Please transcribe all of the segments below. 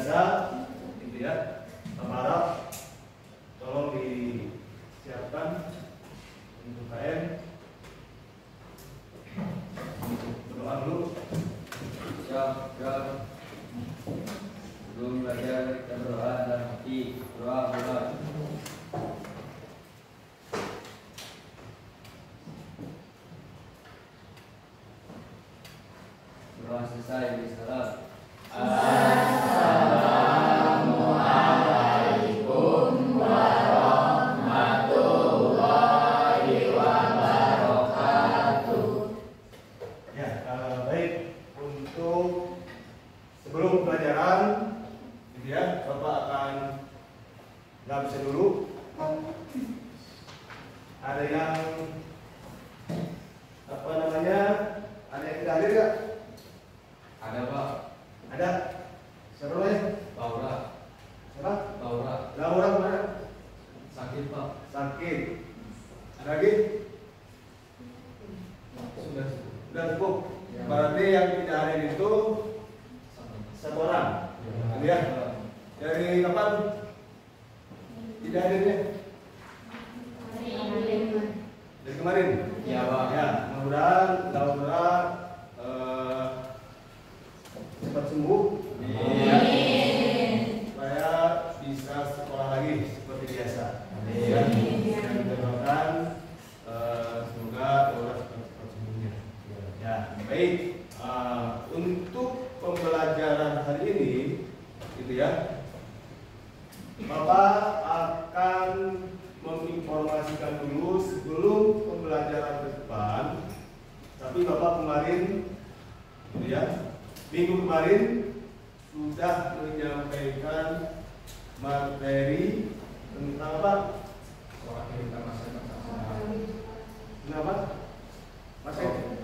biasa, gitu ya. Bapak harap tolong disiapkan untuk KM. Berdoa dulu. Siap. Sebelum belajar kita berdoa dalam hati. Doa. Doa selesai di salat. Assalamualaikum warahmatullahi wabarakatuh. Ya, baik. Untuk sebelum pelajaran, gitu ya, Bapak akan nggak bisa dulu. Ada yang apa namanya? Ada yang tidak hadir nggak? Ada Pak. Ada. Siapa namanya? Laura. Siapa? Laura. Laura mana? Sakit Pak. Sakit. Ada lagi? Sudah. Sudah cukup. Ya. Berarti yang tidak hadir itu satu orang. Gitu ya. Dari kapan tidak hadirnya? Dari kemarin. Iya Pak. Ya, mudah-mudahan Laura cepat sembuh. Supaya bisa sekolah lagi seperti biasa. Ya. Dan kita doakan semoga Laura cepat sembuhnya. Ya, baik. Untuk pembelajaran hari ini, gitu ya, Bapak akan menginformasikan dulu sebelum pembelajaran ke depan. Tapi Bapak kemarin, gitu ya, minggu kemarin sudah menyampaikan materi tentang apa? Orang kehidupan masyarakat. Kenapa?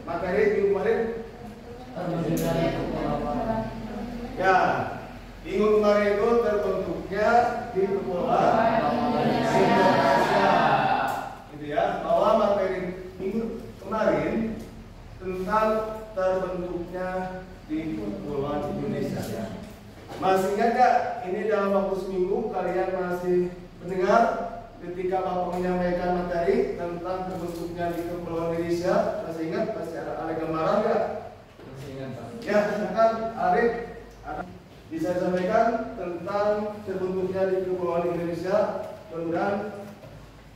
Materi minggu kemarin? Ya, minggu kemarin itu terbentuknya di Kepulauan Indonesia, gitu ya. Bahwa materi minggu kemarin tentang terbentuknya di Kepulauan Indonesia. Ya. Masih ingat gak? Ini dalam waktu seminggu kalian masih mendengar ketika Bapak menyampaikan materi tentang terbentuknya di Kepulauan Indonesia. Masih ingat? Masih ada gambaran gak? Masih ingat Pak. Ya, silakan Arif bisa disampaikan tentang terbentuknya di Kepulauan Indonesia. Mudah-mudahan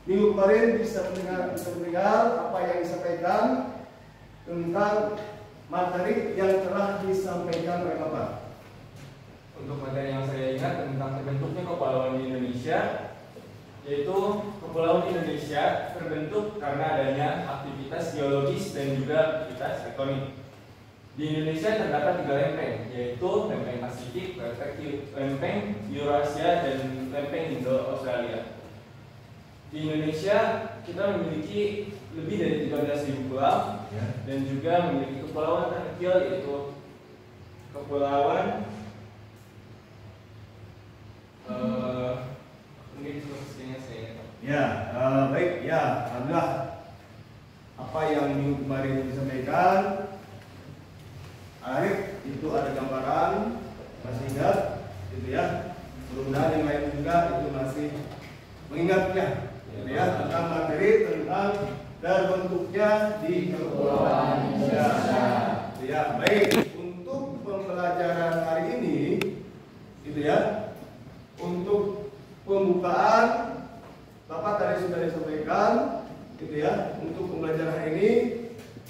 minggu kemarin bisa mendengar apa yang disampaikan tentang materi yang telah disampaikan oleh Bapak. Untuk materi yang saya ingat tentang terbentuknya kepulauan di Indonesia, yaitu kepulauan Indonesia terbentuk karena adanya aktivitas geologis dan juga aktivitas tektonik. Di Indonesia terdapat 3 lempeng, yaitu lempeng Pasifik, lempeng Eurasia, dan lempeng Indo-Australia. Di Indonesia kita memiliki lebih dari 13.000 pulau, dan juga memiliki kepulauan terkecil, yaitu kepulauan mungkin sepertinya saya. Ya, baik ya, alhamdulillah apa yang minggu kemarin disampaikan. Arif itu ada gambaran, masih ingat, gitu ya. Mudah-mudahan yang lain juga itu masih mengingatnya, gitu ya, tentang materi tentang terbentuknya di Kepulauan Indonesia. Gitu ya, baik. Untuk pembelajaran hari ini, gitu ya, untuk pembukaan, Bapak tadi sudah disampaikan, gitu ya. Untuk pembelajaran hari ini,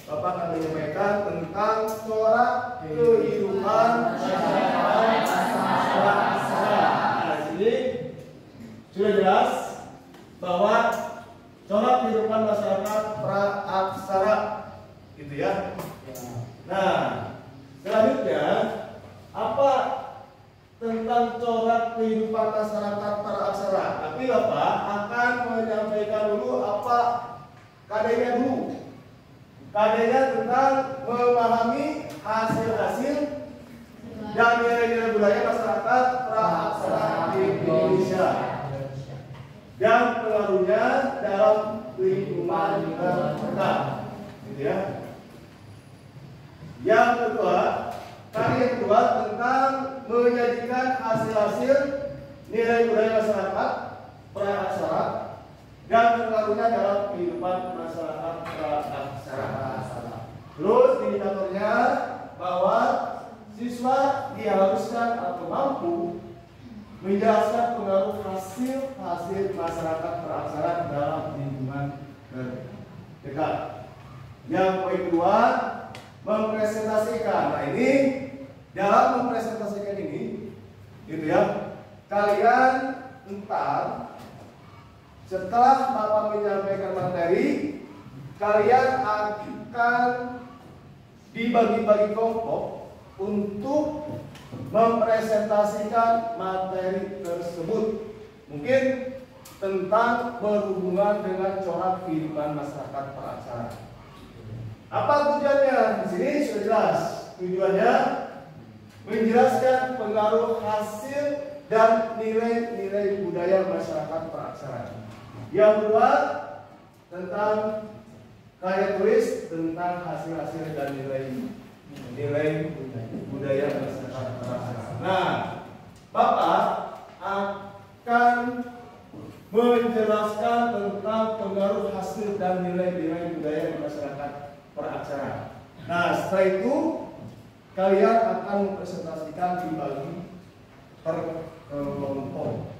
Bapak akan menyampaikan tentang corak kehidupan masyarakat. Nah, sini sudah jelas bahwa corak kehidupan masyarakat praaksara, gitu ya. Nah, selanjutnya apa tentang corak kehidupan masyarakat praaksara? Tapi Bapak akan menyampaikan dulu apa KD-nya dulu. KD-nya tentang memahami hasil-hasil dan nilai-nilai budaya masyarakat praaksara di Indonesia dan pengaruhnya dalam lingkungan masyarakat, gitu ya. Yang kedua, Tadi yang kedua tentang menyajikan hasil-hasil nilai budaya masyarakat praaksara dan pengaruhnya dalam kehidupan masyarakat praaksara. Terus indikatornya bahwa siswa diharuskan atau mampu menjelaskan pengaruh hasil masyarakat praaksara dalam lingkungan terdekat. Yang poin kedua, mempresentasikan. Nah ini dalam mempresentasikan ini, gitu ya, kalian entar setelah Bapak menyampaikan materi, kalian akan dibagi-bagi kelompok untuk mempresentasikan materi tersebut. Mungkin tentang berhubungan dengan corak kehidupan masyarakat praaksara. Apa tujuannya? Di sini sudah jelas. Tujuannya menjelaskan pengaruh hasil dan nilai-nilai budaya masyarakat praaksara. Yang kedua tentang karya tulis tentang hasil-hasil dan nilai budaya masyarakat praaksara. Nah, Bapak akan menjelaskan tentang pengaruh hasil dan nilai-nilai budaya masyarakat praaksara. Nah, setelah itu kalian akan mempresentasikan dibagi per kelompok,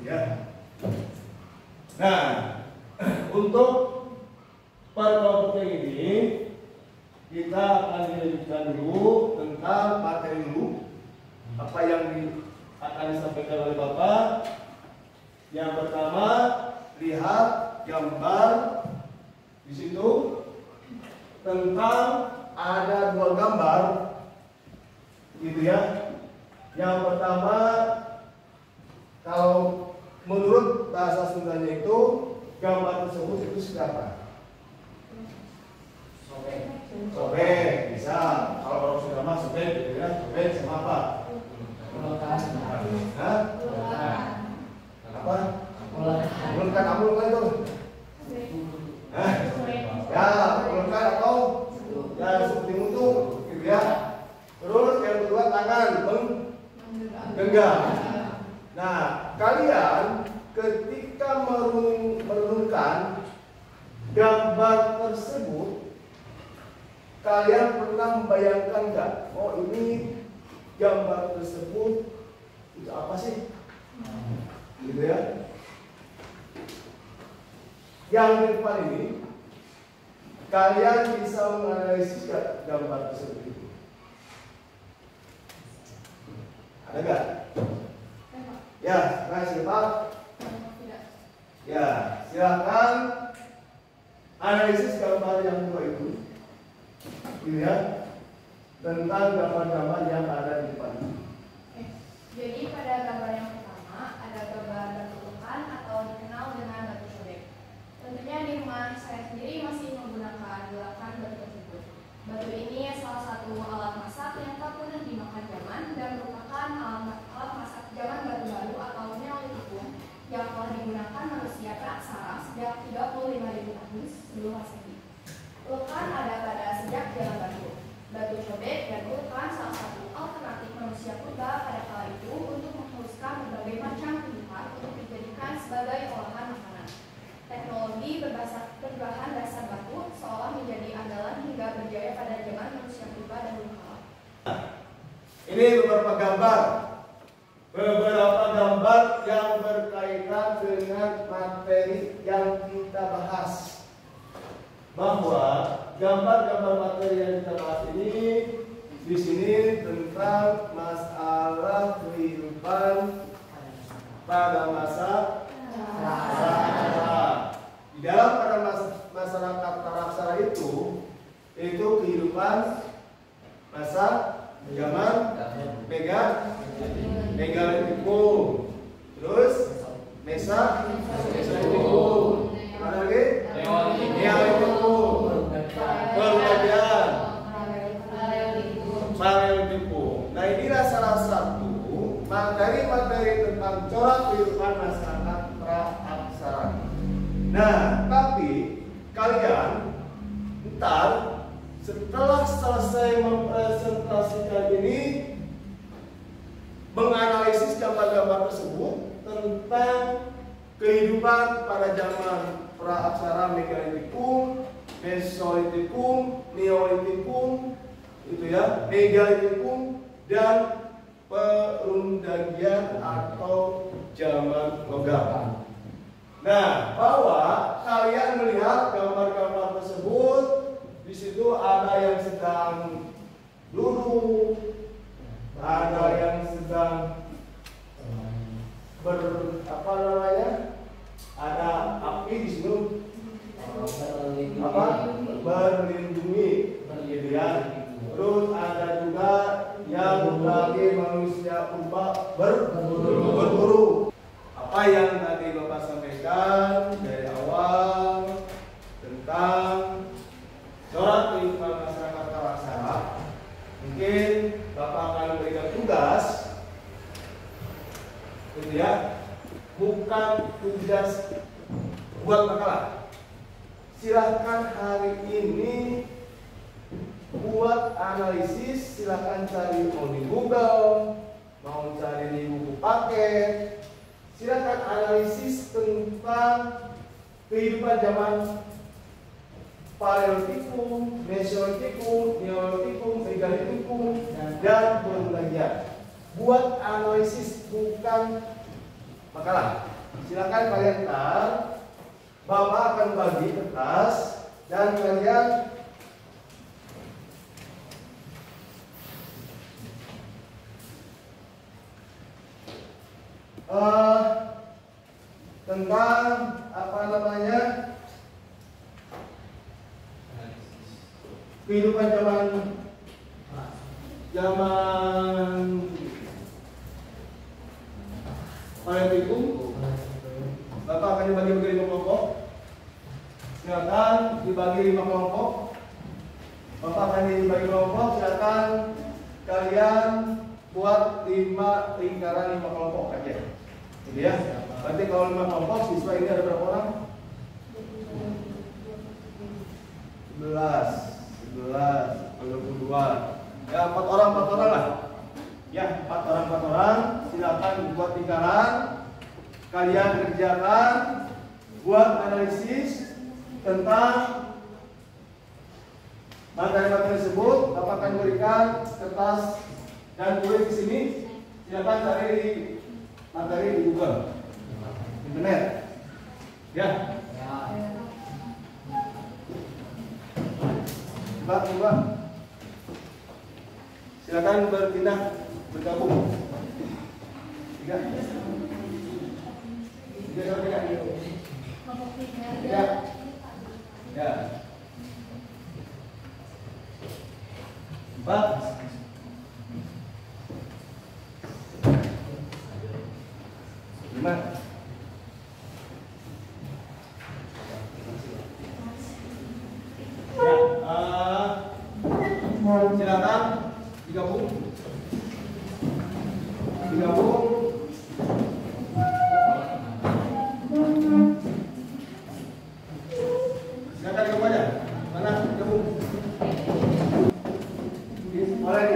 ya. Nah, untuk per kelompoknya ini kita akan melanjutkan dulu tentang materi dulu, apa yang akan disampaikan oleh Bapak. Yang pertama, lihat gambar di situ. Tentang ada dua gambar, gitu ya. Yang pertama, kalau menurut bahasa Sundanya itu gambar tersebut itu siapa? Sobek, bisa. Kalau orang Sunda mah sobek, gitu ya. Sobek sama apa? Hah? Apa? Mulkan apa itu? Hah? Ya, mulkan atau ya seperti itu, gitu ya. Terus yang kedua tangan menggenggam. Nah, kalian ketika merenungkan gambar tersebut, kalian pernah membayangkan nggak? Oh, ini gambar tersebut itu apa sih? Gitu ya. Yang di depan ini, kalian bisa menganalisis gambar tersebut itu. Ada nggak? Ya, kasih Pak. Ya, silakan analisis gambar yang dua itu, gitu ya, tentang gambar-gambar yang ada di depan. Jadi pada gambar yang pertama ada gambar batu lekan atau dikenal dengan batu sobek. Tentunya di rumah saya sendiri masih menggunakan gulakan batu tersebut. Batu ini salah satu alat masak yang tak pernah dimakan zaman dan merupakan alat masak zaman batu baru atau neolitikum yang telah digunakan manusia praaksara sejak 35.000 tahun sebelum Masehi. Lekan ada pada sejak zaman batu. Batu sobek dan lekan salah satu alternatif manusia purba pada kala itu untuk menghaluskan berbagai macam tumbuhan untuk dijadikan sebagai olahan makanan. Teknologi berbahan dasar batu seolah menjadi andalan hingga berjaya pada zaman manusia purba dan kala. Ini beberapa gambar yang berkaitan dengan materi yang kita bahas. Bahwa gambar-gambar materi yang kita bahas ini di sini tentang masalah kehidupan pada masa praaksara. Di dalam pada masyarakat praaksara itu kehidupan masa zaman megalitikum, terus mesolitikum, mana lagi? Neolitikum, kemudian paleolitikum. Nah, inilah salah satu materi-materi tentang corak kehidupan masyarakat praaksara. Nah, tapi kalian ntar Setelah selesai mempresentasikan ini, menganalisis gambar-gambar tersebut tentang kehidupan pada zaman praaksara Megalitikum, Mesolitikum, Neolitikum, itu ya, Megalitikum, dan perundagian atau zaman logam. Nah, bahwa kalian melihat gambar-gambar tersebut, di situ ada yang sedang duduk, ada yang sedang ada api di situ, berlindungi, gitu ya. Terus ada juga yang lagi manusia purba berburu. Apa yang tadi Bapak sampaikan dari awal tentang corak kehidupan masyarakat praaksara, mungkin Bapak akan memberikan tugas, gitu ya, bukan tugas buat makalah. Silahkan hari ini buat analisis, silahkan cari mau di Google, mau cari di buku paket. Silahkan analisis tentang kehidupan zaman Paleolitikum, Mesolitikum, Neolitikum, Megalitikum, dan perundagian. Buat analisis, bukan makalah. Silakan kalian tar, Bapak akan bagi kertas dan kalian tentang apa namanya kehidupan zaman Paleolitikum. Bapak akan dibagi 5 kelompok. Silakan dibagi 5 kelompok. Bapak akan dibagi kelompok. Silakan kalian buat 5 lingkaran 5 kelompok aja. Gitu ya. Berarti kalau 5 kelompok, siswa ini ada berapa orang? 11, 22. Ya, 4 orang lah. Ya, 4 orang. Silakan buat lingkaran. Kalian kerjakan, buat analisis tentang materi-materi tersebut. Bapak akan berikan kertas dan tulis di sini. Silakan cari di materi di Google, internet. Ya. Coba. Silakan berpindah, bergabung. 3. Ya. 4. 5. Ya, silakan digabung. Silakan digabung aja. Mana gabung? Boleh.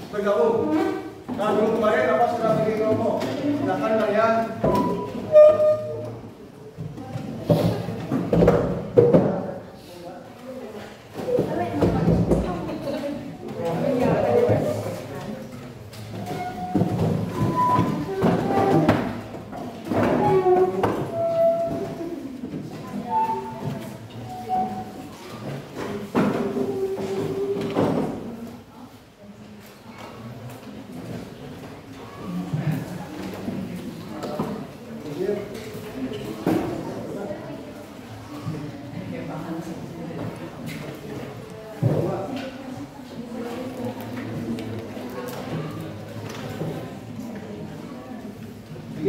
Bergabung. Nah, dulu kemarin Bapak sudah bikin kelompok. Silakan kalian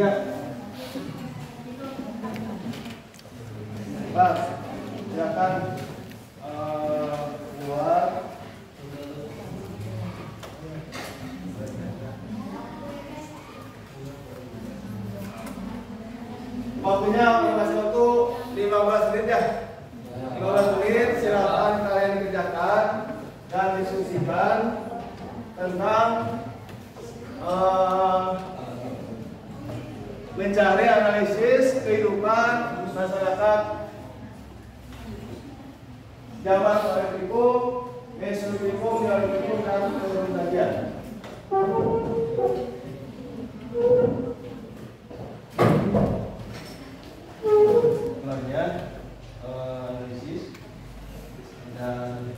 Iya. Pak, silakan keluar. Waktunya masih waktu 15 menit ya. 15 menit silakan kalian kerjakan dan diskusikan tentang mencari analisis kehidupan masyarakat zaman Paleolitikum, Mesolitikum, Neolitikum, dan Paleozoikum. Sebenarnya analisis dan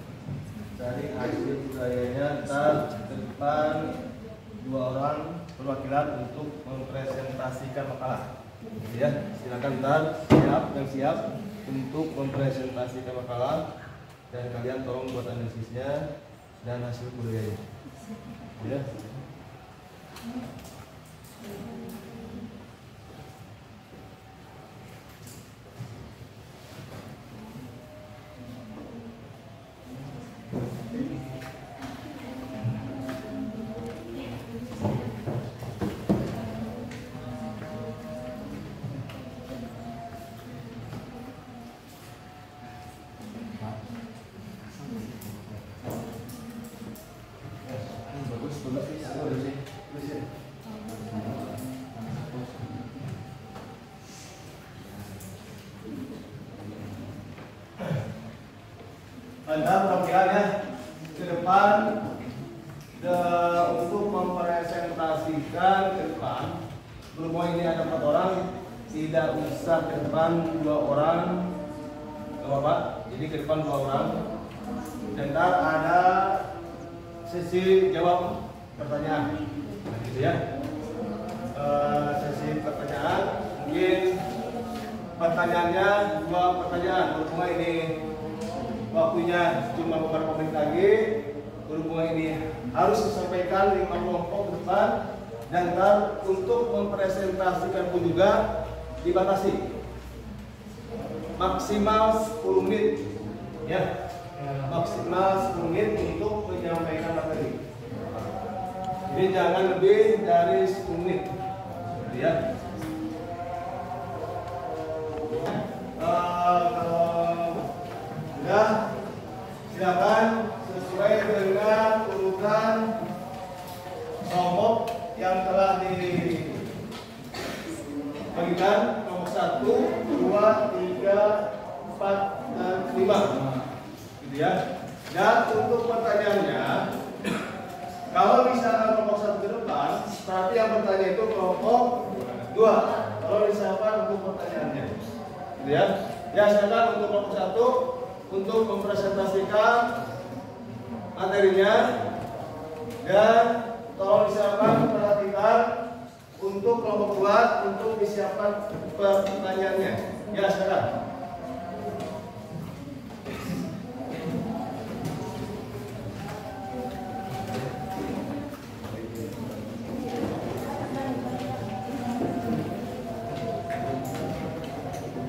dari hasil budayanya ntar depan 2 orang perwakilan untuk mempresentasikan makalah. Ya, silakan ntar yang siap untuk mempresentasikan makalah dan kalian tolong buat analisisnya dan hasil budayanya. Ya. Anda perwakilannya ke depan untuk mempresentasikan ke depan. Berhubung ini ada 4 orang, tidak usah ke depan 2 orang, Bapak. Jadi ke depan 2 orang. Dan ntar ada sesi jawab pertanyaan, gitu ya. Sesi pertanyaan, mungkin pertanyaannya 2 pertanyaan. Berhubung ini waktunya cuma beberapa menit lagi, berhubungan ini harus disampaikan 5 kelompok ke depan, dan ntar untuk mempresentasikan pun juga dibatasi maksimal 10 menit ya, maksimal 10 menit untuk menyampaikan materi. Jadi jangan lebih dari 10 menit ya. Sudah, silakan sesuai dengan urutan kelompok yang telah dibagikan, kelompok 1, 2, 3, 4, dan 5, gitu ya. Dan untuk pertanyaannya, kalau misalnya kelompok 1 ke depan, berarti yang bertanya itu kelompok 2. Kalau disiapkan untuk pertanyaannya, gitu ya. Ya, silakan untuk kelompok 1 untuk mempresentasikan materinya, dan tolong disiapkan perhatikan untuk kelompok 2 untuk disiapkan pertanyaannya. Ya, silakan.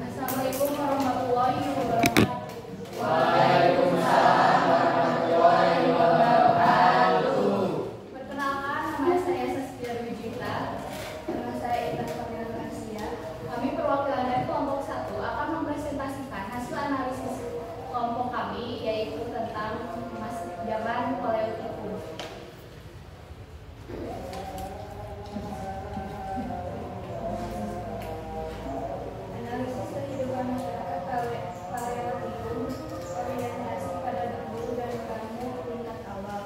Assalamualaikum warahmatullahi wabarakatuh. Perkenalkan, nama saya Saskia Wijita. Nama saya Intan Fadila Garcia. Kami perwakilan dari kelompok 1 akan mempresentasikan hasil analisis kelompok kami, yaitu tentang zaman Paleolitikum. Analisis kehidupan masyarakat Paleolitikum orientasi pada berburu dan kamu tingkat awal.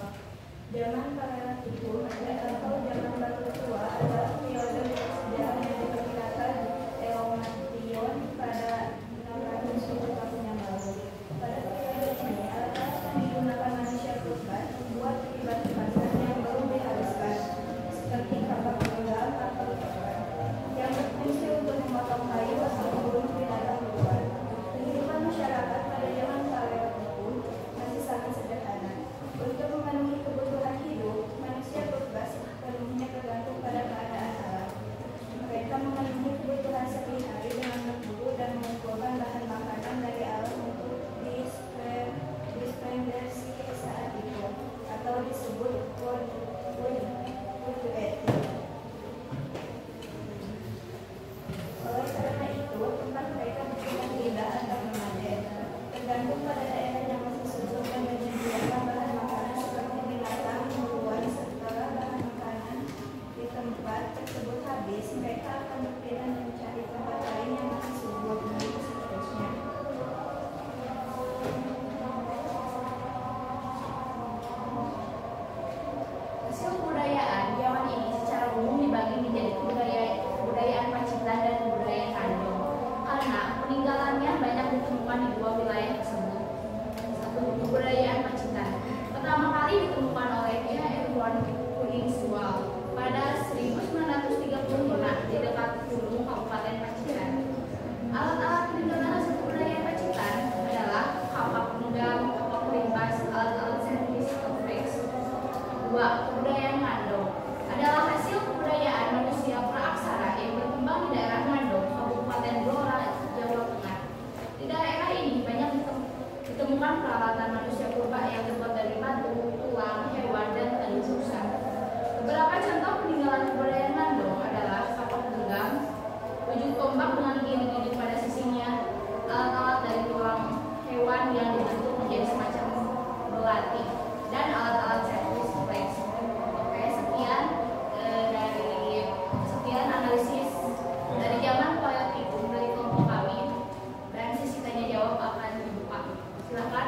Zaman Paleolitikum atau zaman Batu Tua adalah periode sejarah yang diperkirakan Eonation pada 600 tahun yang lalu. Pada periode ini, alat-alat yang digunakan manusia purba membuat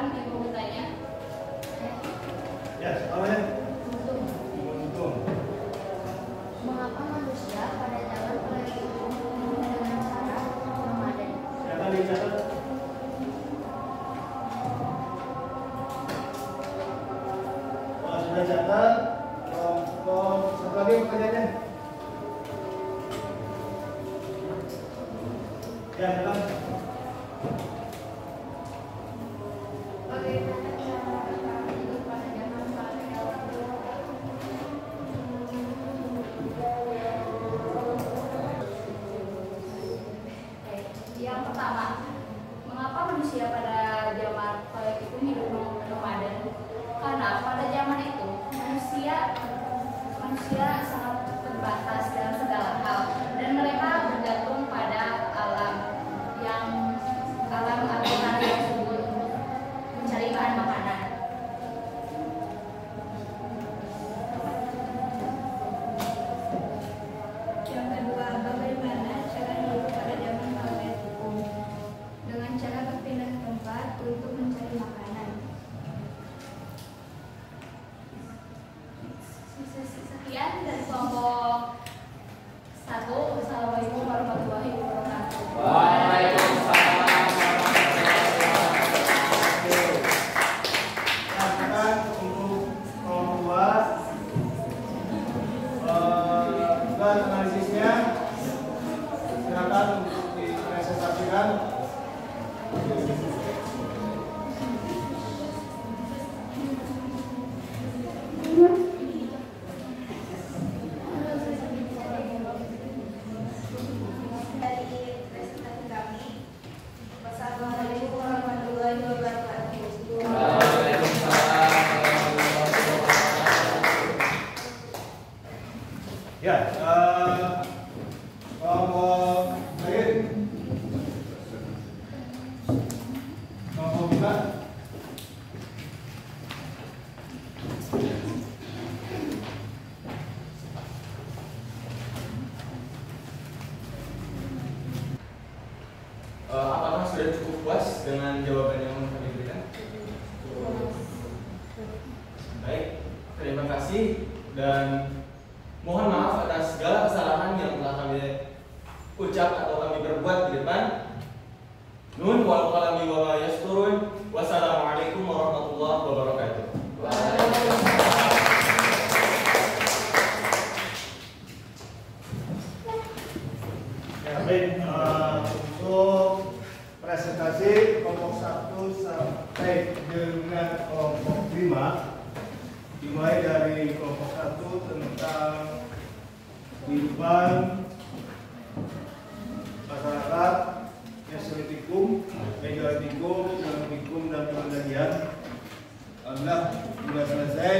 Silakan ibu bertanya. Ya, soalnya Untung. untung. Mengapa manusia pada zaman paleolitikum dengan cara nomaden? Silakan dicatat. Kalau sudah catat, kelompok satu lagi pertanyaannya. Ya, silakan. Bagaimana cara mereka hidup pada zaman paleolitikum? Yang pertama, mengapa manusia pada zaman paleolitikum hidup nomaden? Karena pada zaman itu manusia sangat terbatas dalam segala hal dan mereka bergantung pada alam atau tanah tersebut untuk mencari bahan makanan. Yang kedua, bagaimana cara hidup pada zaman paleolitikum? Dengan cara berpindah tempat untuk mencari makanan. Sekian dari kelompok 1. Wassalamualaikum warahmatullahi wabarakatuh. Silakan untuk kelompok 2 bukan analisisnya. Silakan untuk dipresentasikan. Dari presentasi kami. Wassalamualaikum warahmatullahi wabarakatuh. Ya, kelompok lain. Kelompok 5. Apakah sudah cukup puas dengan jawaban yang kami berikan? Baik, terima kasih dan mohon maaf atas segala kesalahan yang telah kami ucap atau kami berbuat di depan. Nun wal qalami wa ma yasturun. Wassalamualaikum warahmatullahi wabarakatuh. Ya, baik. Untuk presentasi kelompok 1 sampai dengan kelompok 5, dimulai dari kelompok 1 tentang kehidupan masyarakat, mesolitikum, megalitikum, neolitikum, dan pendakian. Alhamdulillah sudah selesai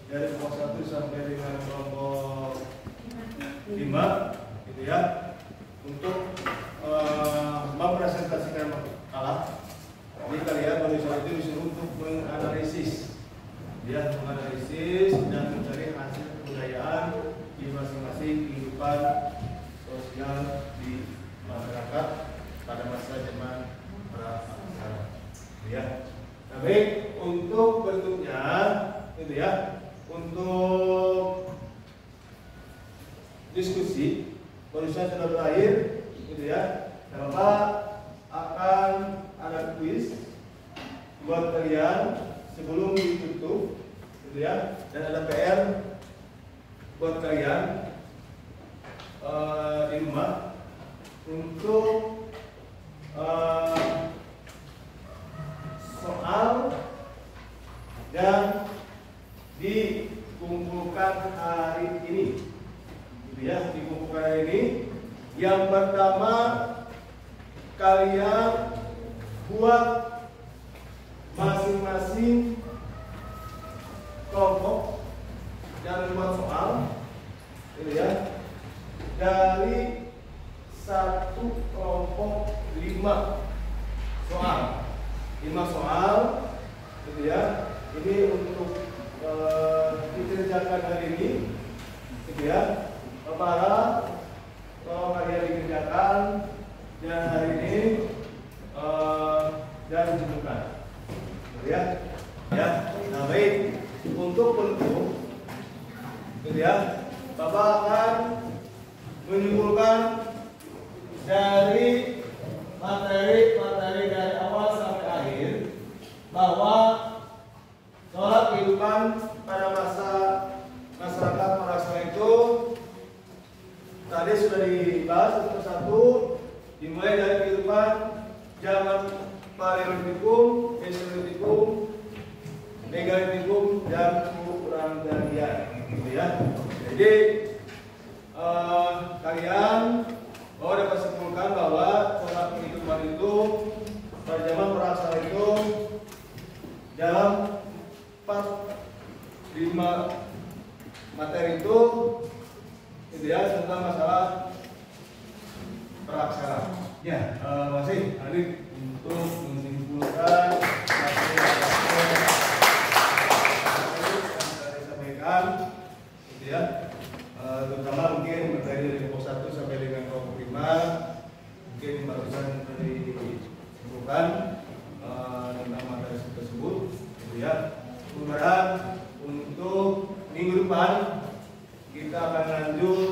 dari kelompok 1 sampai dengan kelompok 5, gitu ya. Untuk mempresentasikan makalah, jadi kalian manusia itu disuruh untuk menganalisis, ya, menganalisis dan mencari hasil kebudayaan di masing-masing kehidupan sosial di masyarakat pada masa zaman pra-sejarah, ya. Nah, baik, untuk bentuknya, gitu ya, untuk diskusi barusan sudah berakhir, gitu ya. Dan Bapak akan ada kuis buat kalian sebelum ditutup, gitu ya. Dan ada PR buat kalian di rumah untuk soal yang dikumpulkan hari ini, gitu ya, dikumpulkan hari ini. Yang pertama, kalian buat masing-masing kelompok yang membuat soal, gitu ya, dari satu kelompok 5 soal, 5 soal, gitu ya. Ini untuk dikerjakan hari ini, gitu ya. Para kalau kalian dikerjakan dan hari ini dan ditentukan, Ya, ya. Nah baik, untuk bentuk, gitu ya. Bapak akan menyimpulkan dari materi dari awal sampai akhir bahwa sholat kehidupan pada masa masyarakat Makassar itu tadi sudah dibahas satu persatu, dimulai dari kehidupan zaman Paleolitikum, Mesolitikum, Megalitikum, dan Uranian, gitu ya. Jadi kalian dapat simpulkan bahwa sholat kehidupan itu pada zaman Praksara itu dalam 4-5 materi itu ya tentang masalah Praksara. Ya, masih Alif untuk menyimpulkan materi yang saya sampaikan, gitu ya. Terutama mungkin materi dari kelompok 1 sampai dengan kelompok 5 mungkin barusan disimpulkan tentang materi tersebut, gitu ya. Kemudian untuk minggu depan kita akan lanjut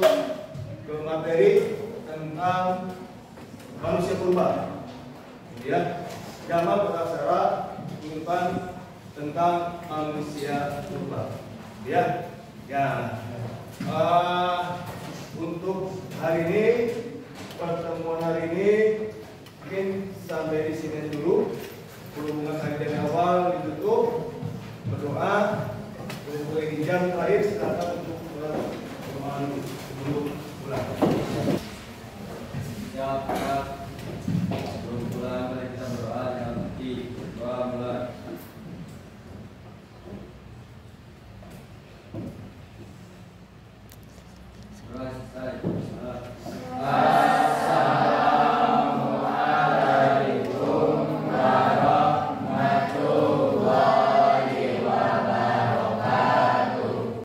ke materi tentang manusia purba, gitu ya. Zaman Praksara minggu depan tentang manusia purba, gitu ya. Ya. Untuk hari ini, pertemuan hari ini mungkin sampai di sini dulu. Berhubungan dengan